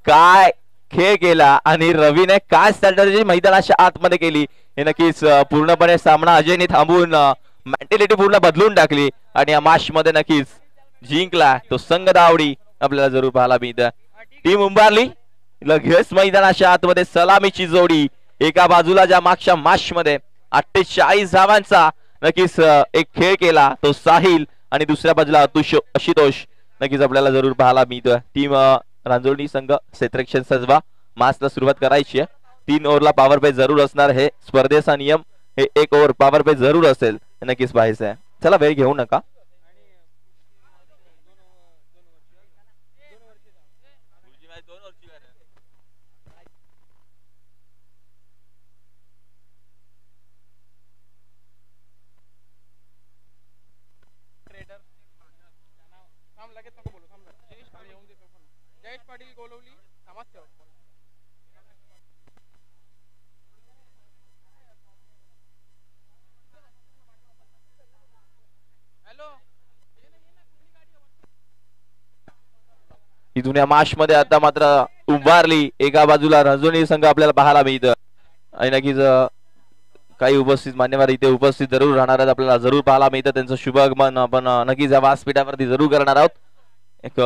काय खेळ केला आणि रवीने काय स्ट्रॅटजी मैदानाच्या आतमध्ये केली हे नक्कीच पूर्णपणे सामना अजयने थांबवून मेंटॅलिटी पूर्ण बदलून टाकली आणि या मॅच मध्ये नक्कीच जिंकला तो संघ दावडी आपल्याला जरूर पाहायला मिळतं. टीम उंबारली लगेच मैदानाच्या आतमध्ये सलामीची जोडी एका बाजूला ज्या मागच्या मॅच मध्ये 48 धावांचा नक्कीच एक खेळ केला तो साहिल आणि दुसऱ्या बाजूला आशुतोष नक्कीच आपल्याला जरूर पाहायला मिळतं. टीम रांजोळी संघ क्षेत्ररक्षण सजवा मॅचला सुरुवात करायची आहे. 3 ओव्हरला पॉवर प्ले जरूर असणार आहे. स्पर्धेचा नियम हे 1 ओव्हर पॉवर प्ले जरूर असेल नक्कीच पाहायचं आहे. चला वेळ घेऊ नका. इथून या मॅच मध्ये आता मात्र उभारली एका बाजूला रणजोनी संघ आपल्याला पाहायला मिळतं आणि नक्कीच काही उपस्थित मान्यवर इथे उपस्थित जरूर राहणार आहेत आपल्याला जरूर पाहायला मिळतं. त्यांचं शुभागमन आपण नक्कीच या व्यासपीठावरती जरूर करणार आहोत. एक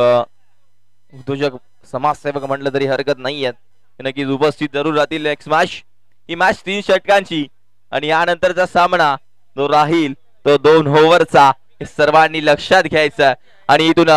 उद्योजक समाजसेवक म्हटलं तरी हरकत नाही आहेत नक्कीच उपस्थित जरूर राहतील. नेक्स्ट मॅच ही मॅच 3 षटकांची आणि यानंतरचा सामना जो राहील तो 2 ओव्हरचा हे सर्वांनी लक्षात घ्यायचं आणि इथून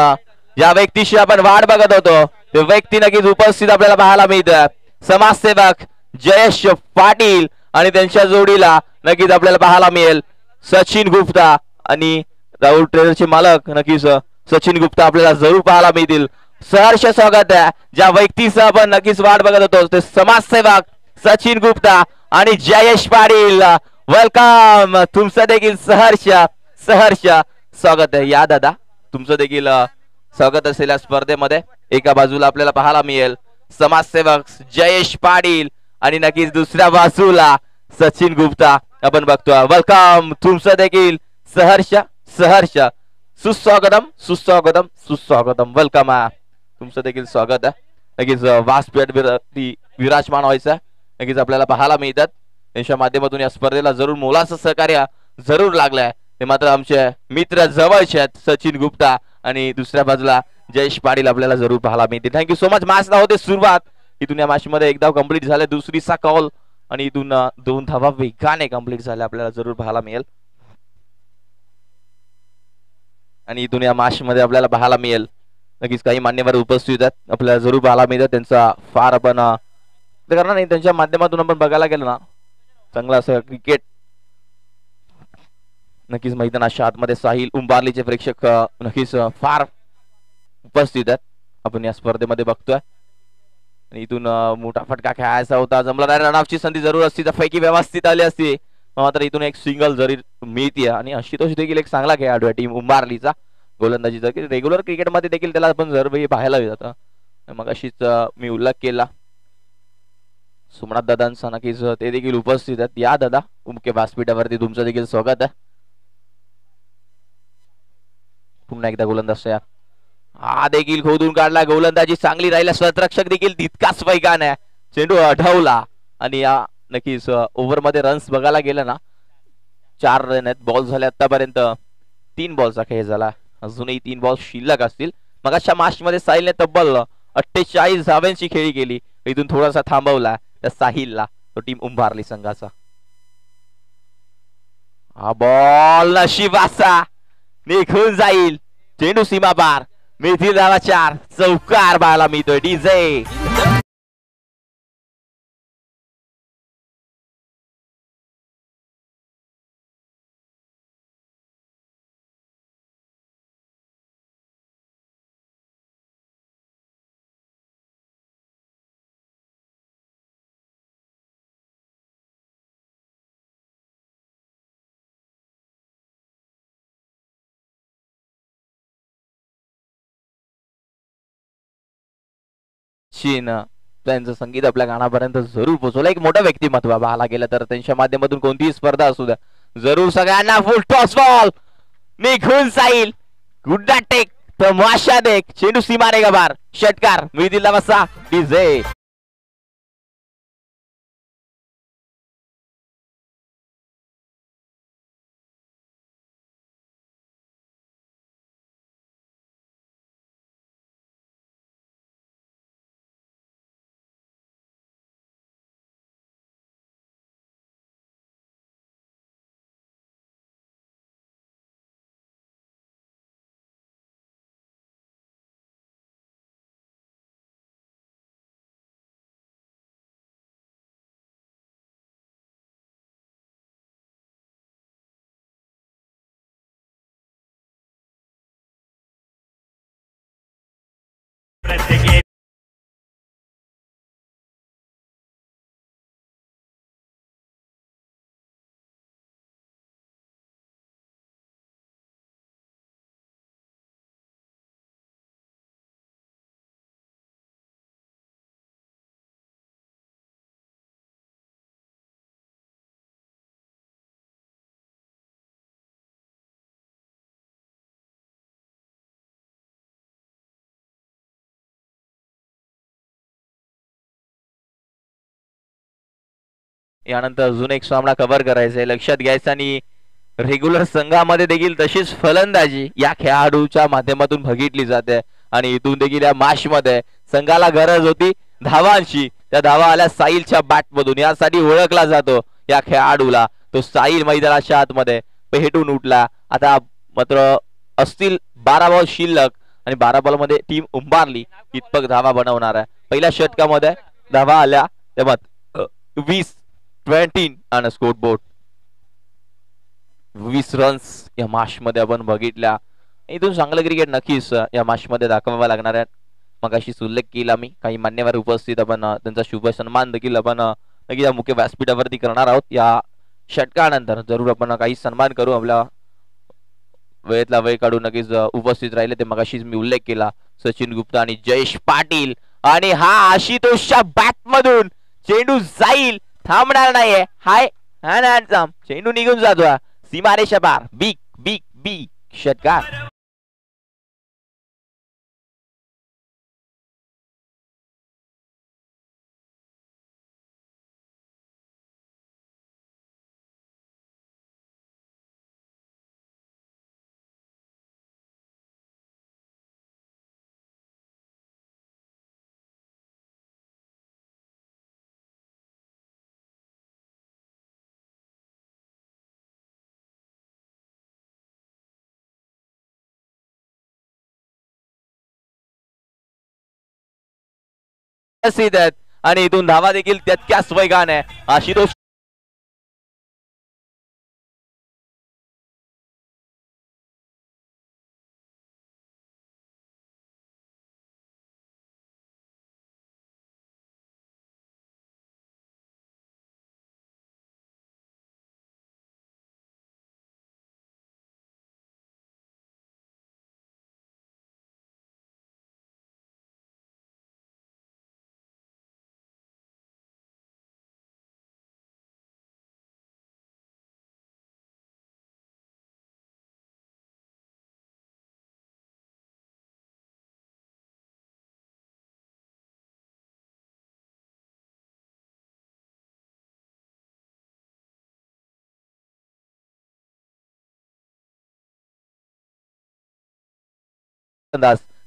ज्या व्यक्तीशी आपण वाट बघत होतो ते व्यक्ती नक्कीच उपस्थित आपल्याला पाहायला मिळतं. समाजसेवक जयेश पाटील आणि त्यांच्या जोडीला नक्कीच आपल्याला पाहायला मिळेल सचिन गुप्ता आणि राहुल ट्रेडरचे मालक नक्कीच सचिन गुप्ता आपल्याला जरूर पाहायला मिळतील. सहर्ष स्वागत आहे ज्या व्यक्तीचं आपण नक्कीच वाट बघत होतो ते समाजसेवक सचिन गुप्ता आणि जयेश पाटील. वेलकम. तुमचं देखील सहर्ष स्वागत आहे. या दादा तुमचं देखील स्वागत असेल या स्पर्धेमध्ये. एका बाजूला आपल्याला पाहायला मिळेल समाजसेवक जयेश पाटील आणि नक्कीच दुसऱ्या बाजूला सचिन गुप्ता आपण बघतोय. वेलकम. तुमचं देखील सहर्ष सुस्वागतम. वेलकम. तुमचं देखील स्वागत आहे. नक्कीच व्यासपीठावरती विराजमान व्हायचं नक्कीच आपल्याला पाहायला मिळतात. त्यांच्या माध्यमातून या स्पर्धेला जरूर मोलाचं सहकार्य जरूर लागलंय. ते मात्र आमचे मित्र जवळचे आहेत सचिन गुप्ता आणि दुसऱ्या बाजूला जयेश पाटील आपल्याला जरूर पाहायला मिळतील. Thank you so much. मॅचला होते सुरुवात. इथून या मॅच मध्ये 1 धाव कंप्लीट झाले. दुसरीचा कॉल आणि इथून 2 धावा वेगाने कंप्लीट झाल्या आपल्याला जरूर पाहायला मिळेल आणि इथून या मॅच मध्ये आपल्याला पाहायला मिळेल नक्कीच काही मान्यवर उपस्थित आहेत आपल्याला जरूर पाहायला मिळतात. त्यांचा फार आपण करणार नाही. त्यांच्या माध्यमातून आपण बघायला गेलो ना चांगला असं क्रिकेट नक्कीच मैदानाच्या आतमध्ये साहिल उंबारलीचे प्रेक्षक नक्कीच फार उपस्थित आहेत आपण या स्पर्धेमध्ये बघतोय आणि इथून मोठा फटका खेळायचा होता. जमला नाही. रनआउटची संधी जरूर असती तर पैकी व्यवस्थित आली असती मात्र इथून एक सिंगल जरी मिळते आणि आशुतोष देखील एक चांगला खेळाडू आहे टीम उंबारलीचा गोलंदाजीचा की रेग्युलर क्रिकेटमध्ये देखील त्याला आपण जरूर पाहायला जातं. मग अशीच मी उल्लेख केला सुमनाथ दादांचा नक्कीच ते देखील उपस्थित आहेत. या दादा मुख्य व्यासपीठावरती तुमचं देखील स्वागत आहे. पुन्हा एकदा गोलंदाज हा देखील खोदून काढला. गोलंदाजी चांगली राहिला. स्वतःरक्षक देखील तितकाच वेगाने चेंडू अडवला आणि या नक्कीच ओव्हर मध्ये रन्स बघायला गेलं ना 4 रन आहेत. बॉल झाले आतापर्यंत 3 बॉलचा खेळ झाला. अजूनही 3 बॉल शिल्लक असतील. मग अशा मॅच मध्ये साहिलने तब्बल 48 धावांची खेळी केली. इथून थोडासा थांबवला त्या साहिलला तो टीम उंबारली संघाचा. हा बॉल नशिबाचा निघून जाईल. चेंडू सीमा पार. मिळतील धावा 4. चौकार पाहायला मिळतोय. डीजे त्यांचं संगीत आपल्या गाण्यापर्यंत जरूर पोहोचवलं. एक मोठं व्यक्तिमत्व पाहायला गेलं तर त्यांच्या माध्यमातून कोणतीही स्पर्धा असू द्या जरूर सगळ्यांना फुल टॉस बॉल निघून जाईल. गुड टेक तमाशा देख चेंडू सीमारे गबार षटकार मिळतील बसा डीजे यानंतर अजून एक सामना कव्हर करायचा आहे लक्षात घ्यायचं आणि रेग्युलर संघामध्ये देखील तशीच फलंदाजी या खेळाडूच्या माध्यमातून बघितली जाते आणि इथून देखील या मॅच मध्ये संघाला गरज होती धावांची त्या धावा आल्या साहिलच्या बॅट मधून यासाठी ओळखला जातो या खेळाडूला तो साहिल मैदानाच्या आतमध्ये पेटून उठला आता मात्र असतील 12 बॉल शिल्लक आणि 12 बॉल मध्ये टीम उंबारली इतपत धावा बनवणार आहे पहिल्या षटकामध्ये धावा आल्या तेव्हा 20 आणि स्कोर बोर्ड 20 रन्स या मॅच मध्ये आपण बघितल्या इथून चांगलं क्रिकेट नक्कीच या मॅच मध्ये दाखवावा लागणार आहे मग अशीच उल्लेख केला मी काही मान्यवर उपस्थित आपण त्यांचा शुभ सन्मान देखील आपण नक्की या मुख्य व्यासपीठावरती करणार आहोत या षटकानंतर जरूर आपण काही सन्मान करू आपल्या वेळेतला वेळ काढून नक्कीच उपस्थित राहिले ते मग अशीच मी उल्लेख केला सचिन गुप्ता आणि जयेश पाटील आणि हा आशुतोषच्या बॅट मधून चेंडू जाईल थांबणार नाहीये हाय चेंडू निघून जातो सीमारेषा पार बिग बिग बिग षटकार आणि इथून धावा देखील तितक्याच वेगाने आशुतोष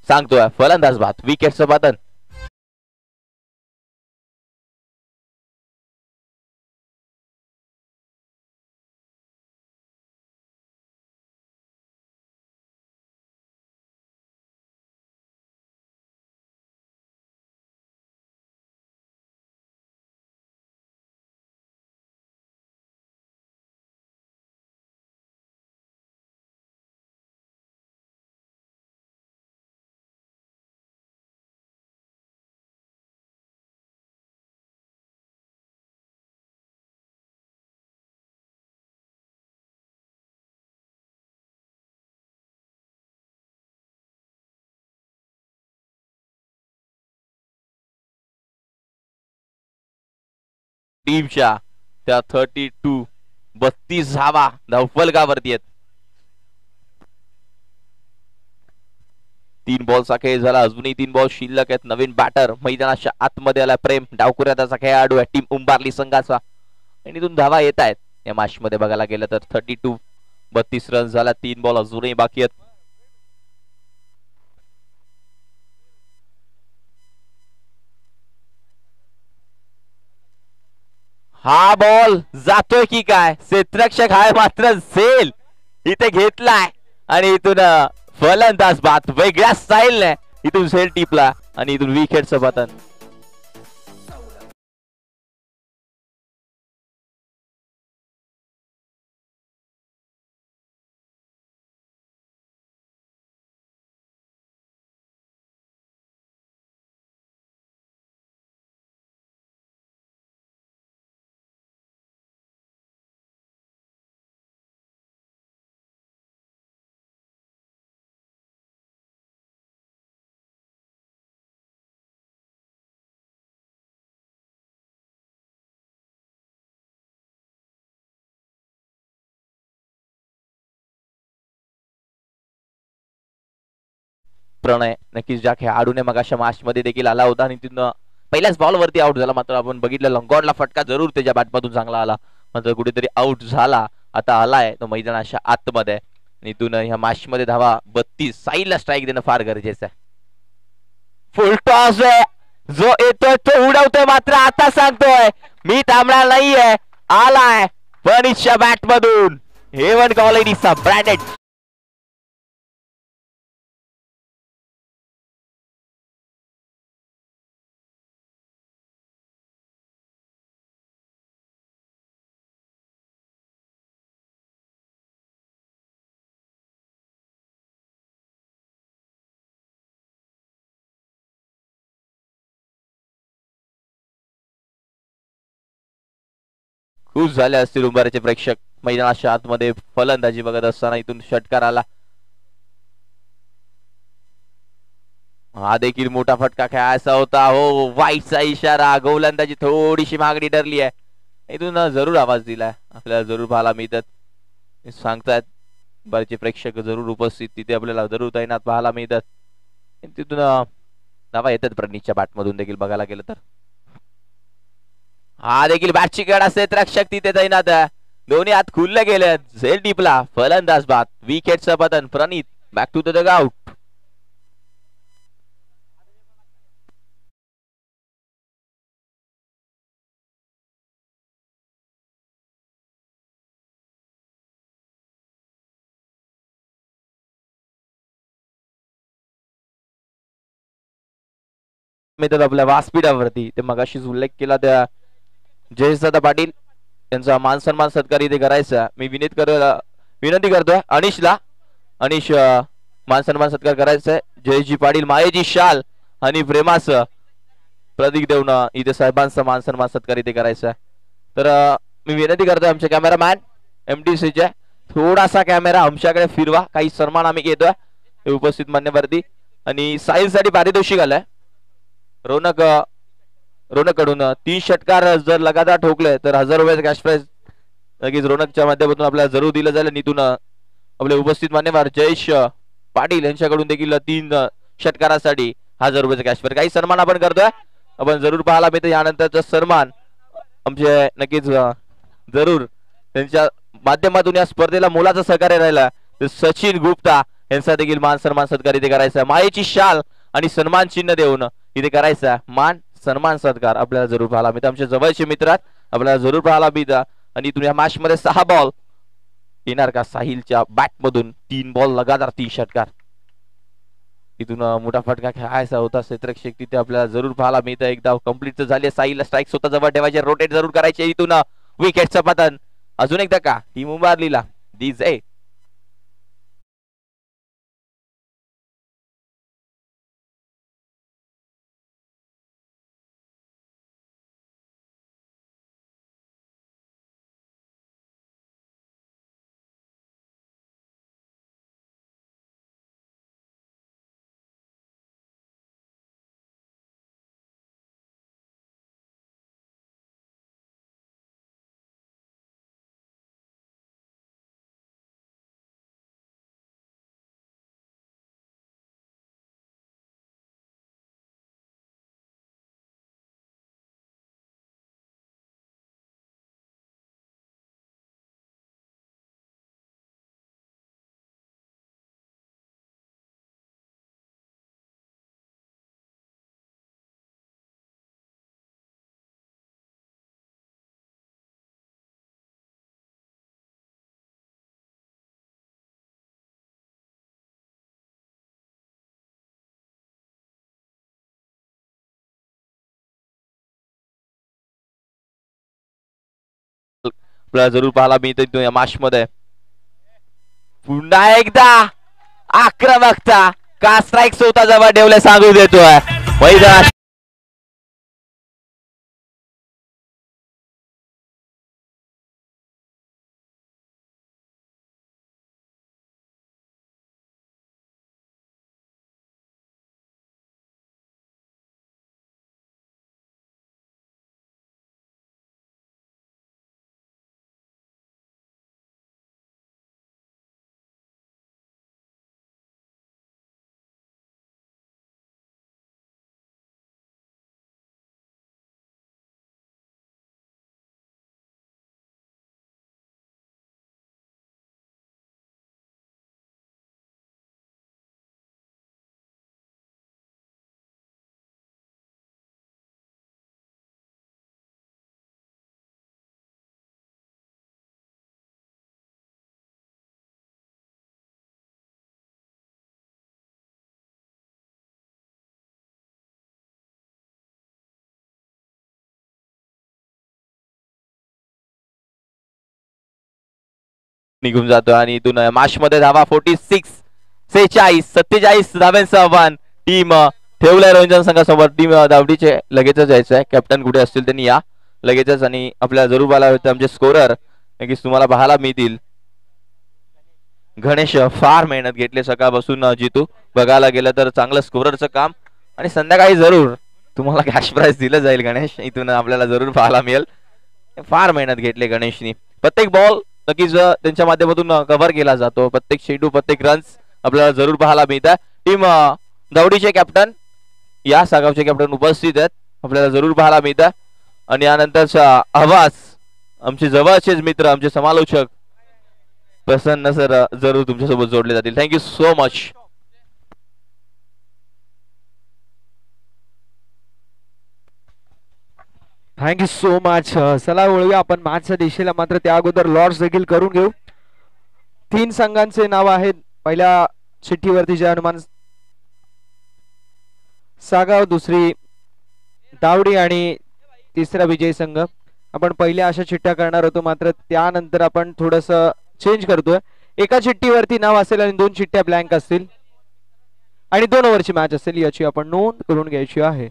सांगतोय फलंदाज बाद विकेटचं पतन टीमच्या त्या 32 धावा धावफलकावरती आहेत बॉलचा खेळ झाला, अजूनही 3 बॉल शिल्लक आहेत. नवीन बॅटर मैदानाच्या आतमध्ये आला प्रेम, डावकुऱ्याचा खेळाडू आहे टीम उंबारली संघाचा, आणि इथून धावा येत आहेत या मॅच मध्ये बघायला गेलं तर. 32 रन झाला, 3 बॉल अजूनही बाकी आहेत. हा बॉल जातोय की काय, क्षेत्ररक्षक हा मात्र झेल इथे घेतलाय, आणि इथून फलंदाज बाद वेगळ्या स्टाईलने इथून झेल टिपला, आणि इथून विकेटचं पतन. प्रणय नक्कीच ज्या खेळाडूने मग अशा मॅच मध्ये देखील आला होता आणि तिथून पहिल्याच बॉल वरती आउट झाला, मात्र आपण बघितलं लंगॉडला फटका जरूर त्याच्या बॅटमधून चांगला आला, मात्र कुठेतरी आउट झाला. आता आलाय तो मैदानाच्या आतमध्ये, इथून ह्या मॅच मध्ये धावा 32 साईडला स्ट्राईक देणं फार गरजेचं आहे. फुल टॉस आहे, जो येतोय तो उडवतोय, मात्र आता सांगतोय मी थांबणार नाहीये, आलाय पनिशच्या बॅट मधून हेवन कॉलनीचा ब्रँडेड. खुश झाले असतील उंबाराचे प्रेक्षक मैदानाच्या आतमध्ये फलंदाजी बघत असताना. इथून षटकार आला, हा देखील मोठा फटका खेळायचा होता. हो, वाईटचा इशारा, गोलंदाजी थोडीशी मागणी ठरली आहे. इथून जरूर आवाज दिलाय, आपल्याला जरूर पाहायला मिळतात, सांगतायत बरेचसे प्रेक्षक जरूर उपस्थित तिथे आपल्याला जरूर तैनात पाहायला मिळतात. तिथून धावा येतात प्रणीतच्या बॅटमधून देखील बघायला गेलं तर. हा देखील बॅटची गड असते, रक्षक तिथे तैनात आहे, दोन्ही हात खुलले गेले, झेल टिपला, फलंदाज बाद, विकेटचं पतन. प्रणीत बॅक टू द डगआउट. मित्र आपल्या व्यासपीठावरती ते मगाशीच उल्लेख केला त्या जयेशदादा पाटील यांचा मान सन्मान सत्कार इथे करायचा. मी विनंती करतोय अनिशला, अनिश मान सन्मान सत्कार करायचा आहे. जयजी पाटील मायेजी शाल आणि प्रेमाचं प्रतीक देऊन इथे साहेबांचा मान सन्मान सत्कार इथे करायचा आहे. तर मी विनंती करतोय आमचे कॅमेरामॅन MTCचे थोडासा कॅमेरा आमच्याकडे फिरवा, काही सन्मान आम्ही घेतोय उपस्थित मान्यवरती, आणि साईलसाठी पारितोषिक आलंय. रोनक कडून 30 षटकार जर लगातार ठोकले तर 1000 रुपयाचं कॅश प्राइज नक्कीच रोनकच्या माध्यमातून आपल्याला जरूर दिलं जाईल. नितून आपले उपस्थित मान्यवर जयेश पाटील यांच्याकडून देखील 3 षटकारासाठी 1000 रुपयाचं कॅश प्राइज, काही सन्मान आपण करतोय, आपण जरूर पाहायला मिळतं. यानंतरचा सन्मान आमचे नक्कीच जरूर त्यांच्या माध्यमातून या स्पर्धेला मोलाचं सहकार्य राहिला तर सचिन गुप्ता यांचा देखील मान सन्मान सत्कार इथे करायचा. मायेची शाल आणि सन्मान चिन्ह देऊन इथे करायचा मान सन्मान सत्कार आपल्याला जरूर पाहायला मिळतं. आमच्या जवळचे मित्रात आपल्याला जरूर पाहायला मिळतं. आणि इथून या मॅच मध्ये 6 बॉल येणार का साहिलच्या बॅट मधून, 3 बॉल लगातार 3 षटकार. इथून मोठा फटका खेळायचा होता, क्षेत्ररक्षक तिथे आपल्याला जरूर पाहायला मिळतं. एकदा कंप्लीट झाली, साहिलला स्ट्राईक स्वतः जवळ ठेवायचे, रोटेट जरूर करायचे. इथून विकेटचं पतन, अजून एकदा का टीम उभारलीला DJ आपल्याला जरूर पाहायला मिळतं या मॅच मध्ये. पुन्हा एकदा आक्रमकता का स्ट्राईक स्वतः जवळ ठेवले सांगू देतोय मैदान. निघून जातो आणि इथून मॅच मध्ये धावा 46 धाव्यांचं आव्हान टीम ठेवलंय रंजन संघासमोर. टीम दावडीचे लगेचच यायचं आहे. कॅप्टन कुठे असतील त्यांनी या लगेचच. आणि आपल्याला जरूर पाहायला होतं आमचे स्कोरर नक्कीच तुम्हाला पाहायला मिळतील. गणेश फार मेहनत घेतली सकाळपासून जितू बघायला गेलं तर चांगलं स्कोररचं काम. आणि संध्याकाळी जरूर तुम्हाला कॅश प्राइज दिलं जाईल गणेश. इथून आपल्याला जरूर पाहायला मिळेल. फार मेहनत घेतली गणेशनी. प्रत्येक बॉल नक्कीच त्यांच्या माध्यमातून कव्हर केला जातो. प्रत्येक चेंडू प्रत्येक रन्स आपल्याला जरूर पाहायला मिळतात. टीम दौडीचे कॅप्टन या सागावचे कॅप्टन उपस्थित आहेत आपल्याला जरूर पाहायला मिळतात. आणि यानंतरचा आवाज आमचे जवळचेच मित्र आमचे समालोचक प्रसन्न सर जरूर तुमच्यासोबत जोडले जातील. Thank you so much. Thank you so much. चला वळूया आपण मॅचच्या दिशेला. मात्र त्या अगोदर लॉर्ड्स देखील करून घेऊ. 3 संघांचे नाव आहेत पहिल्या चिठ्ठीवरती. जे हनुमान सागाव, दुसरी दावडी आणि तिसरा विजय संघ. आपण पहिल्या अशा चिठ्ठ्या करणार होतो मात्र त्यानंतर आपण थोडस चेंज करतोय. एका चिठ्ठीवरती नाव असेल आणि 2 चिठ्ठ्या ब्लँक असतील आणि 2 ओव्हरची मॅच असेल याची आपण नोंद करून घ्यायची आहे.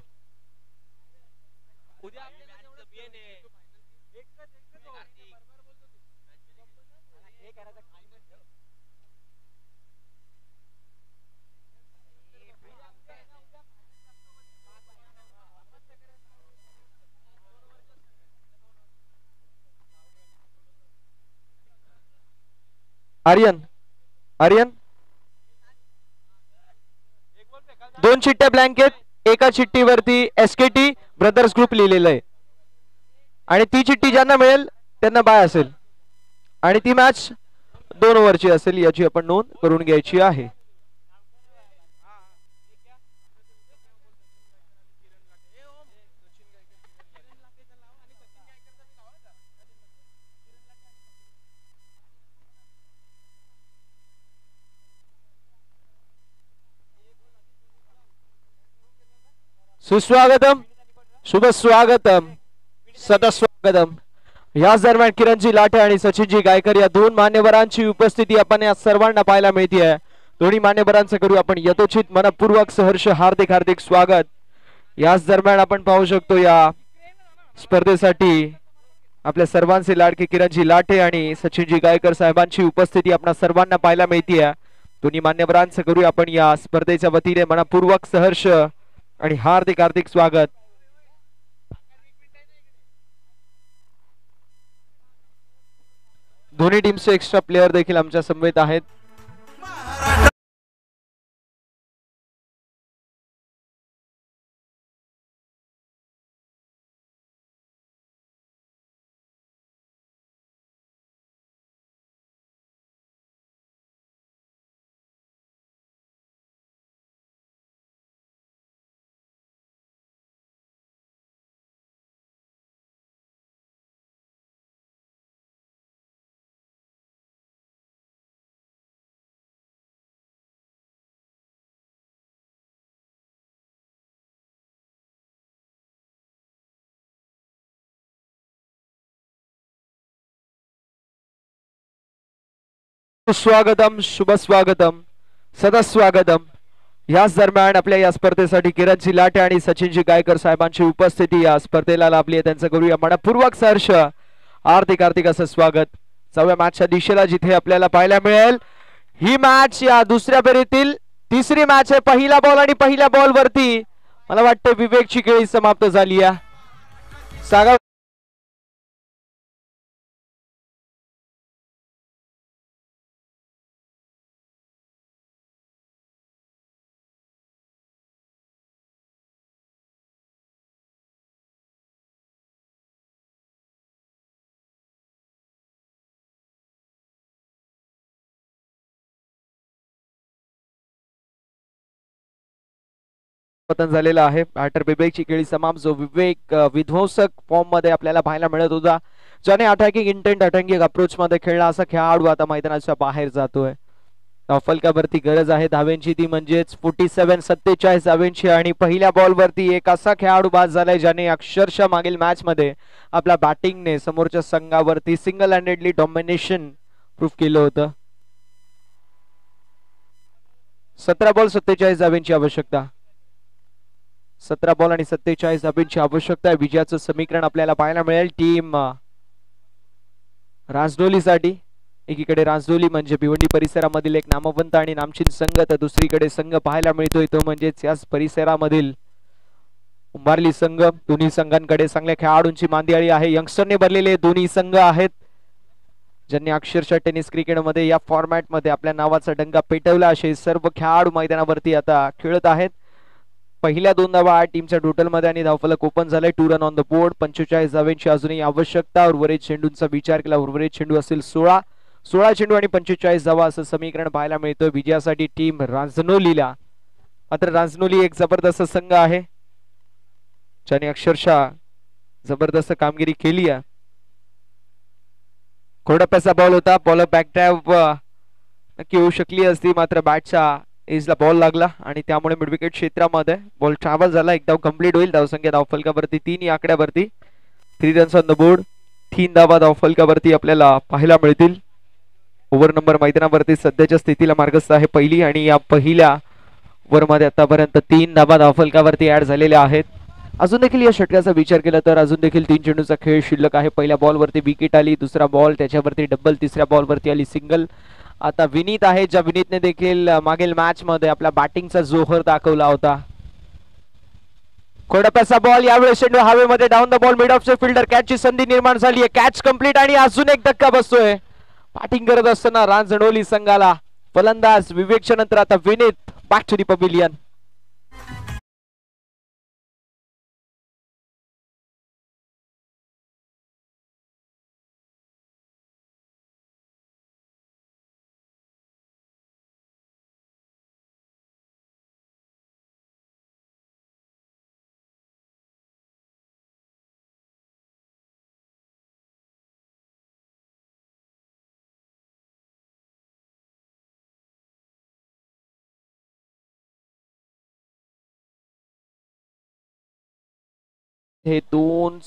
आर्यन आर्यन 2 चिठ्ठ्या ब्लँक आहेत. एका चिठ्ठीवरती SKT ब्रदर्स ग्रुप लिहिलेलं आहे आणि ती चिठ्ठी ज्यांना मिळेल त्यांना बाय असेल आणि ती मॅच 2 ओव्हरची असेल याची आपण नोंद करून घ्यायची आहे. सुस्वागतम, शुभ स्वागतम, सदस्वागतम. याच दरम्यान किरणजी लाटे आणि सचिनजी गायकर या 2 मान्यवरांची उपस्थिती आपण या सर्वांना पाहायला मिळते आहे. दोन्ही मान्यवरांचं करू आपण यथोचित मनपूर्वक सहर्ष हार्दिक हार्दिक स्वागत. याच दरम्यान आपण पाहू शकतो या स्पर्धेसाठी आपल्या सर्वांचे लाडके किरणजी लाटे आणि सचिनजी गायकर साहेबांची उपस्थिती आपल्या सर्वांना पाहायला मिळते आहे. दोन्ही मान्यवरांचं करू आपण या स्पर्धेच्या वतीने मनपूर्वक सहर्ष आणि हार्दिक हार्दिक स्वागत. दोन्ही टीमचे एक्स्ट्रा प्लेयर देखील आमच्या समवेत आहेत. स्वागतम, शुभ स्वागतम, सदा स्वागतम. याच दरम्यान आपल्या या स्पर्धेसाठी किरणजी लाटे आणि सचिनजी गायकर साहेबांची उपस्थिती या स्पर्धेला लाभली आहे. त्यांचं करूया मनपूर्वक सहर्ष हार्दिक हार्दिक असं स्वागत. 4व्या मॅचच्या दिशेला जिथे आपल्याला पाहायला मिळेल ही मॅच या दुसऱ्या फेरीतील तिसरी मॅच आहे. पहिला बॉल आणि पहिल्या बॉल वरती मला वाटतं विवेकची खेळी समाप्त झाली आहे. सागा पतन झालेला आहे. बॅटर विवेकची खेळी समाप्त. जो विवेक विध्वंसक फॉर्म मध्ये आपल्याला पाहायला मिळत होता, ज्याने अटॅकिंग इंटेंट अटॅकिंग अप्रोच मध्ये खेळला असा खेळाडू आता मैदानाच्या बाहेर जातोय. फलकावरती गरज आहे धावेंची, ती म्हणजेच 47 धावेंची आणि पहिल्या बॉल वरती एक असा खेळाडू बाद झालाय ज्याने अक्षरशः मागील मॅच मध्ये आपल्या बॅटिंगने समोरच्या संघावरती सिंगल हँडेडली डॉमिनेशन प्रूफ केलं होतं. 17 बॉल 47 धावेंची आवश्यकता. 17 बॉल आणि 47 धावेंची आवश्यकता आहे. विजयाचं समीकरण आपल्याला पाहायला मिळेल टीम राजडोलीसाठी. एकीकडे राजडोली म्हणजे भिवंडी परिसरामधील एक नामवंत आणि नामचीन संघ, तर दुसरीकडे संघ पाहायला मिळतोय तो म्हणजेच याच परिसरामधील उंबारली संघ. दोन्ही संघांकडे चांगल्या खेळाडूंची मांदियाळी आहे. यंगस्टरने भरलेले दोन्ही संघ आहेत, ज्यांनी अक्षरशः टेनिस क्रिकेटमध्ये या फॉर्मॅट मध्ये आपल्या नावाचा डंका पेटवला. असे सर्व खेळाडू मैदानावरती आता खेळत आहेत. पहिल्या 2 धावा टीमच्या टोटल मध्ये आणि धावफलक ओपन झालंय. 2 रन ऑन द बोर्ड. 45 धावांची अजूनही आवश्यकता. उर्वरित चेंडूंचा विचार केला उर्वरित चेंडू असेल 16 चेंडू आणि 45 धावा असं समीकरण पाहायला मिळतं विजयासाठी टीम रांजनोलीला. मात्र रांजनोली एक जबरदस्त संघ आहे, ज्याने अक्षरशः जबरदस्त कामगिरी केली आहे. खोडप्याचा बॉल होता. बॉलर बॅकड्राईव्ह नक्की होऊ शकली असती, मात्र बॅटच्या एजला बॉल लागला आणि त्यामुळे मिडविकेट क्षेत्रामध्ये बॉल ट्रॅव्हल झाला. एक धाव कंप्लीट होईल. धावसंख्या धावफलकावरती 3 या आकड्यावरती. 3 रन्स ऑन द बोर्ड. 3 धावा धावफलकावरती आपल्याला पाहायला मिळतील. ओव्हर नंबर मैदानावरती सध्याच्या स्थितीला मार्गस्थ आहे पहिली, आणि या पहिल्या ओव्हर मध्ये आतापर्यंत 3 धावा धावफलकावरती ऍड झालेल्या आहेत. अजून देखील या षटकाचा विचार केला तर अजून देखील 3 चेंडूचा खेळ शिल्लक आहे. पहिल्या बॉल वरती विकेट आली, दुसरा बॉल त्याच्यावरती डबल, तिसऱ्या बॉल वरती आली सिंगल. आता विनीत आहे, ज्या विनीतने देखील मागील मॅच मध्ये आपल्या बॅटिंगचा जोहर दाखवला होता. खोडप्याचा बॉल, यावेळी चेंडू हवेमध्ये down the ball mid off the fielder. कॅचची संधी निर्माण झाली आहे. कॅच कंप्लीट आणि अजून एक धक्का बसतोय. बॅटिंग करत असताना रांजणोली संघाला फलंदाज विवेकच्या नंतर आता Vineet back to the pavilion. हे 2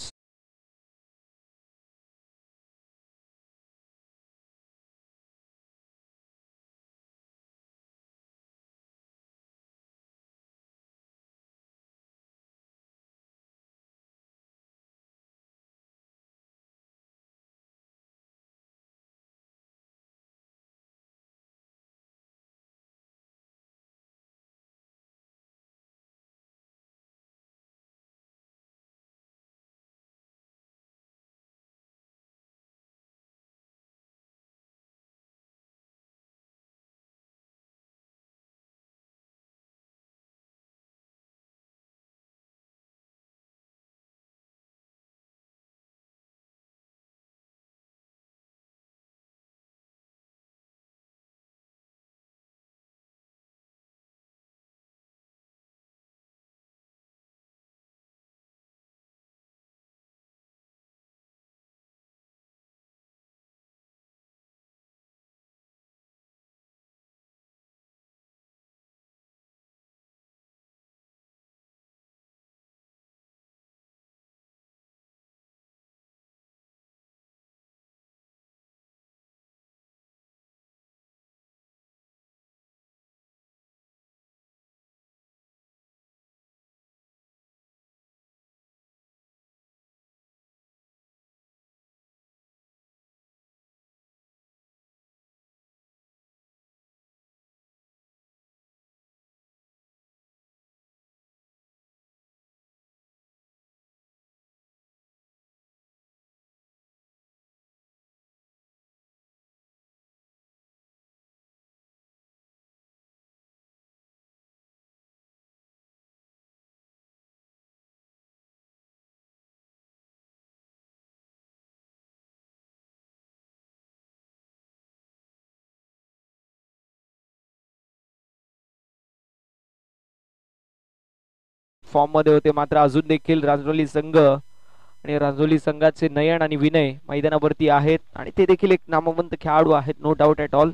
फॉर्म मध्ये होते, मात्र अजून देखील रांजोली संघ आणि रांजोली संघाचे नयन आणि विनय मैदानावरती आहेत आणि ते देखील एक नामवंत खेळाडू आहेत, नो डाऊट ॲट ऑल.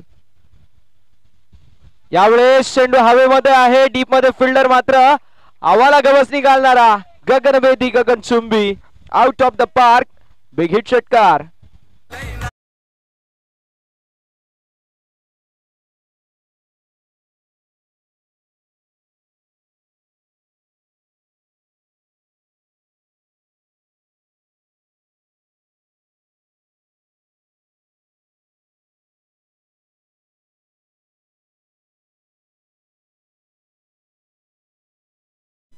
यावेळेस चेंडू हवेमध्ये आहे, डीप मध्ये फिल्डर मात्र आवाला गवसणी घालणारा गगनभेदी गगनचुंबी out of the park. Big hit षटकार.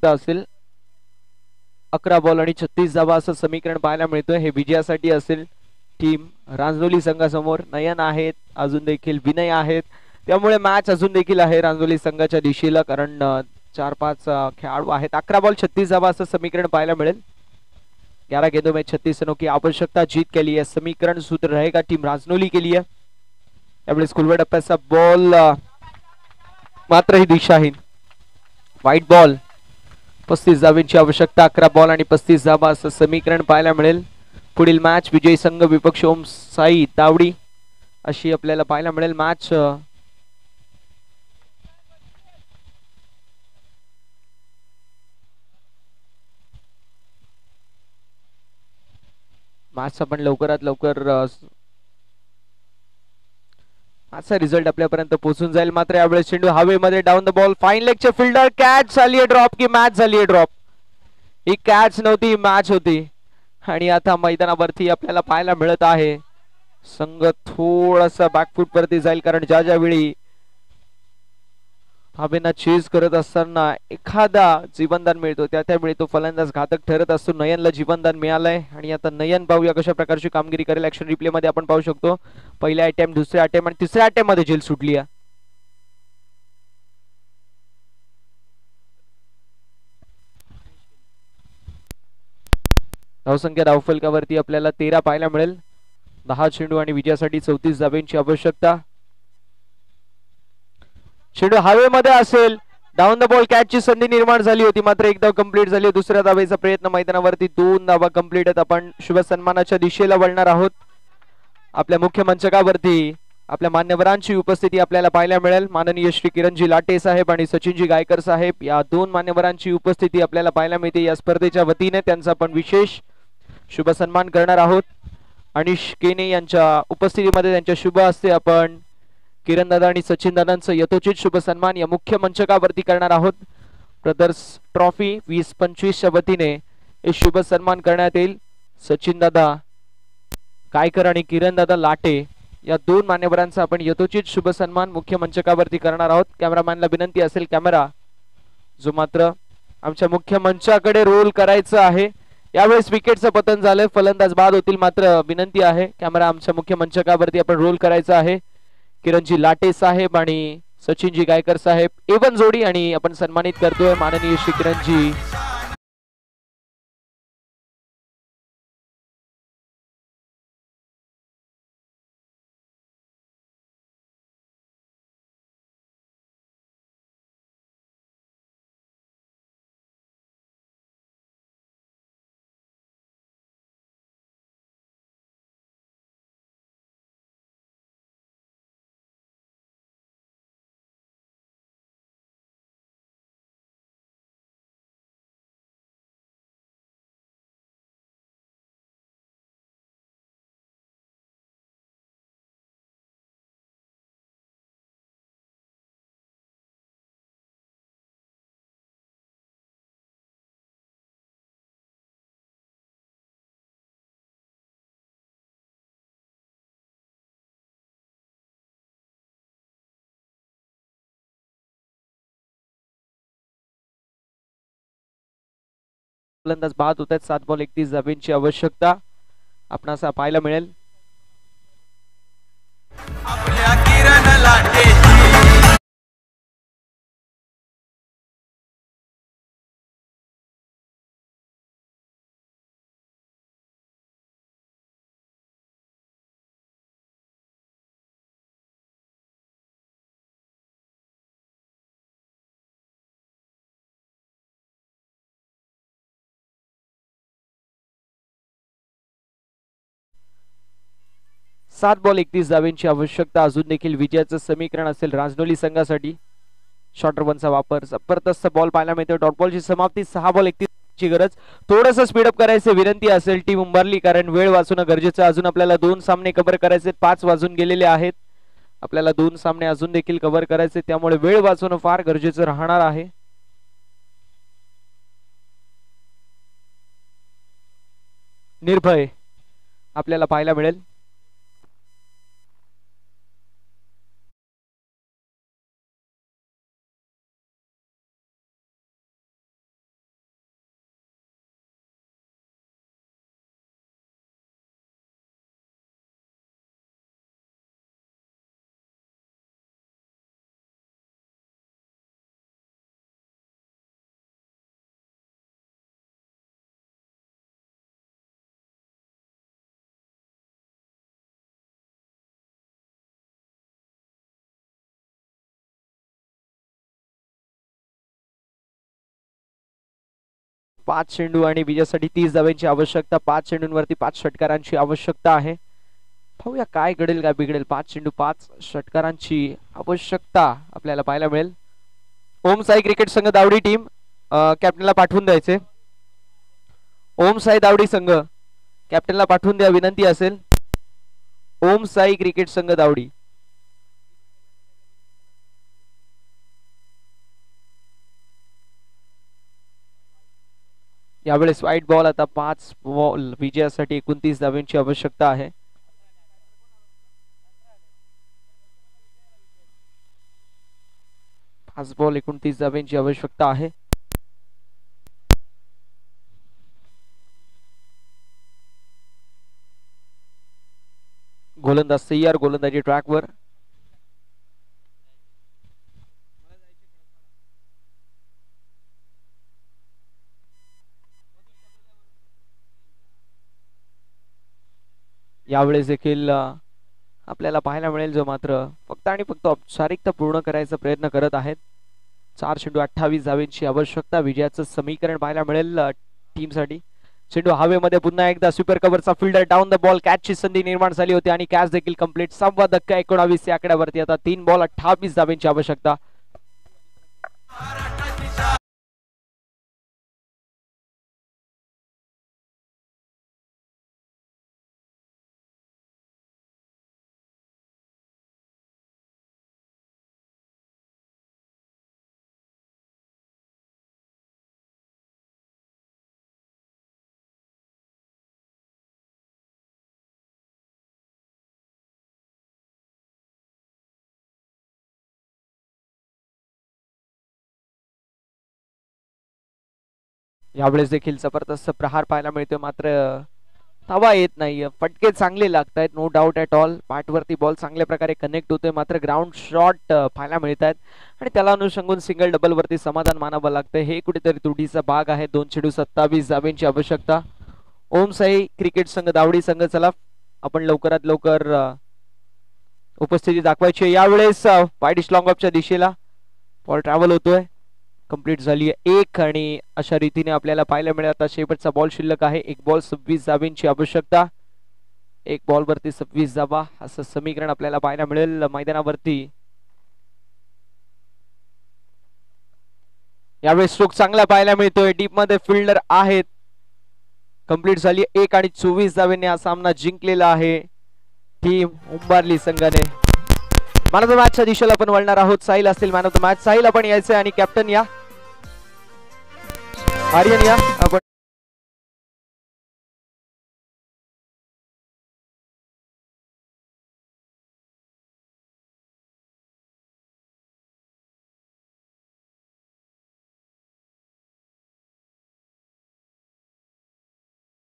असेल 11 बॉल आणि 36 धावा असं समीकरण पाहायला मिळतोय. हे विजयासाठी असेल टीम रांजोली संघासमोर. नयन आहेत, अजून देखील विनय आहेत, त्यामुळे मॅच अजून देखील आहे रांजोली संघाच्या दिशेला, कारण 4-5 खेळाडू आहेत. 11 बॉल 36 धावा असं समीकरण पाहायला मिळेल. 11 गेंदों में 36 रनों की आवश्यकता जीत के लिए समीकरण सूत्र रहेगा टीम रांजनोली के लिए. यावेळेस स्कूलवर टप्प्याचा बॉल मात्र ही दिशाहीन, व्हाईट बॉल. 35 धावांची आवश्यकता. 11 बॉल आणि 35 धावा असं समीकरण पाहायला मिळेल. पुढील मॅच विजयी संघ विपक्ष ओम साई तावडी अशी आपल्याला पाहायला मिळेल. मॅच पण लवकरात लवकर असा रिझल्ट आपल्यापर्यंत पोहोचून जाईल. मात्र यावेळेस चेंडू हवेमध्ये, डाऊन द बॉल, फाईन लेगचे फिल्डर, कॅच झाली आहे ड्रॉप की मॅच झाली आहे ड्रॉप. ही कॅच नव्हती, ही मॅच होती. आणि आता मैदानावरती आपल्याला पाहायला मिळत आहे संघ थोडासा बॅकफूट वरती जाईल, कारण ज्या वेळी हवेना चेज करत असताना एखादा जीवनदान मिळतो त्यावेळी तो फलंदाज घातक ठरत असतो. नयनला जीवनदान मिळालंय आणि आता नयन पाहूया कशा प्रकारची कामगिरी करेल. ऍक्शन रिप्ले मध्ये आपण पाहू शकतो पहिल्या अटेम्प्ट, दुसऱ्या अटेम्प्ट आणि तिसऱ्या अटेम्प्ट मध्ये झेल सुटली आहे. धावसंख्या धावफलकावरती आपल्याला 13 पाहायला मिळेल. 10 चेंडू आणि विजयासाठी 34 धावांची आवश्यकता. चेंडू हवेमध्ये असेल, डाऊन द बॉल, कॅचची संधी निर्माण झाली होती, मात्र एक धाव कंप्लीट झाली. दुसऱ्या धावेचा प्रयत्न मैदानावरती, 2 धावा कंप्लीट आहेत. आपण शुभ सन्मानाच्या दिशेला वळणार आहोत. आपल्या मुख्य मंचकावरती आपल्या मान्यवरांची उपस्थिती आपल्याला पाहायला मिळेल. माननीय श्री किरणजी लाटे साहेब आणि सचिनजी गायकर साहेब या दोन मान्यवरांची उपस्थिती आपल्याला पाहायला मिळते. या स्पर्धेच्या वतीने त्यांचा आपण विशेष शुभ सन्मान करणार आहोत. अनिश केने यांच्या उपस्थितीमध्ये त्यांच्या शुभ हस्ते आपण किरण दादा आणि सचिन दादांचं यथोचित शुभ सन्मान या मुख्य मंचकावरती करणार आहोत. ब्रदर्स ट्रॉफी 20-25 च्या वतीने हे शुभ सन्मान करण्यात येईल. सचिन दादा गायकर आणि किरण दादा लाटे या दोन मान्यवरांचा आपण यथोचित शुभ सन्मान मुख्य मंचकावरती करणार आहोत. कॅमेरामॅनला विनंती असेल कॅमेरा जो मात्र आमच्या मुख्य मंचाकडे रोल करायचं आहे. यावेळेस विकेटचं पतन झालंय, फलंदाज बाद होतील, मात्र विनंती आहे कॅमेरा आमच्या मुख्य मंचकावरती आपण रोल करायचा आहे. किरणजी लाटे साहेब आणि सचिनजी गायकर साहेब एवन जोडी आणि आपण सन्मानित करतोय माननीय श्री किरणजी फलंदाज बाद होत आहेत. 7 बॉल 31 धावांची आवश्यकता आपणास पाहायला मिळेल. आपल्या किरण लाटे 7 बॉल 31 धावांची आवश्यकता. अजून देखील विजयाचं समीकरण असेल राजनोली संघासाठी. शॉर्ट रनचा वापर, जबरदस्त बॉल पाहायला मिळतो. डॉट बॉलची समाप्ती. 6 बॉल 31 ची गरज. थोडस स्पीडअप करायचे विनंती असेल टीम उंबारली, कारण वेळ वाचवणं गरजेचं. अजून आपल्याला 2 सामने कव्हर करायचे. 5 वाजून गेलेले आहेत. आपल्याला 2 सामने अजून देखील कव्हर करायचे, त्यामुळे वेळ वाचवणं फार गरजेचं राहणार आहे. निर्भय आपल्याला पाहायला मिळेल. पाच चेंडू आणि विजयासाठी 30 धावांची आवश्यकता. 5 चेंडूंवरती 5 षटकारांची आवश्यकता आहे. पाहूया काय घडेल काय बिघडेल. 5 चेंडू 5 षटकारांची आवश्यकता आपल्याला पाहायला मिळेल. ओम साई क्रिकेट संघ दावडी टीम कॅप्टनला पाठवून द्यायचे. ओम साई दावडी संघ कॅप्टनला पाठवून द्या विनंती असेल. ओम साई क्रिकेट संघ दावडी. यावेळेस वाईट बॉल. आता 5 बॉल विजयासाठी 29 धावांची आवश्यकता आहे. पाच बॉल 29 धावांची आवश्यकता आहे. गोलंदाज तयार, गोलंदाजी ट्रॅकवर. यावेळेस देखील आपल्याला पाहायला मिळेल जो मात्र फक्त आणि फक्त औपचारिकता पूर्ण करायचा प्रयत्न करत आहेत. 4 चेंडू 28 धावांची आवश्यकता. विजयाचं समीकरण पाहायला मिळेल टीमसाठी. चेंडू हवेमध्ये पुन्हा एकदा स्वीपर कव्हरचा फिल्डर डाऊन द बॉल. कॅचची संधी निर्माण झाली होती आणि कॅच देखील कंप्लीट. 6 धक्का 19 या आकड्यावरती. आता 3 बॉल 28 धावांची आवश्यकता. यावेळेस देखील जबरदस्त प्रहार पाहायला मिळतोय, मात्र धावा येत नाही. फटके चांगले लागत आहेत, नो डाऊट ॲट ऑल. पाठवरती बॉल चांगल्या प्रकारे कनेक्ट होतोय, मात्र ग्राउंड शॉट पाहायला मिळत आहेत आणि त्याला अनुषंगून सिंगल डबल वरती समाधान मानावं लागतंय. हे कुठेतरी त्रुटीचा भाग आहे. 2 चेंडू 27 धावांची आवश्यकता. ओम साई क्रिकेट संघ दावडी संघ, चला आपण लवकरात लवकर उपस्थिती दाखवायची. यावेळेस वाईट लॉंग ऑफच्या दिशेला बॉल ट्रॅव्हल होतोय. कंप्लीट झाली 1 आणि अशा रीतीने आपल्याला पाहायला मिळेल. आता शेवटचा बॉल शिल्लक आहे. 1 बॉल 26 धावांची आवश्यकता. 1 बॉल वरती 26 धावा असं समीकरण आपल्याला पाहायला मिळेल मैदानावरती. यावेळी स्ट्रोक चांगला पाहायला मिळतोय. डीप मध्ये फिल्डर आहेत. कंप्लीट झाली 1 आणि 24 धावांनी हा सामना जिंकलेला आहे टीम उंबारली संघाने. मॅन ऑफ द मॅचच्या दिशेला आपण वळणार आहोत. साहिल असतील man of the match. Sahil आपण यायचंय आणि कॅप्टन या, आर्यन या आपण.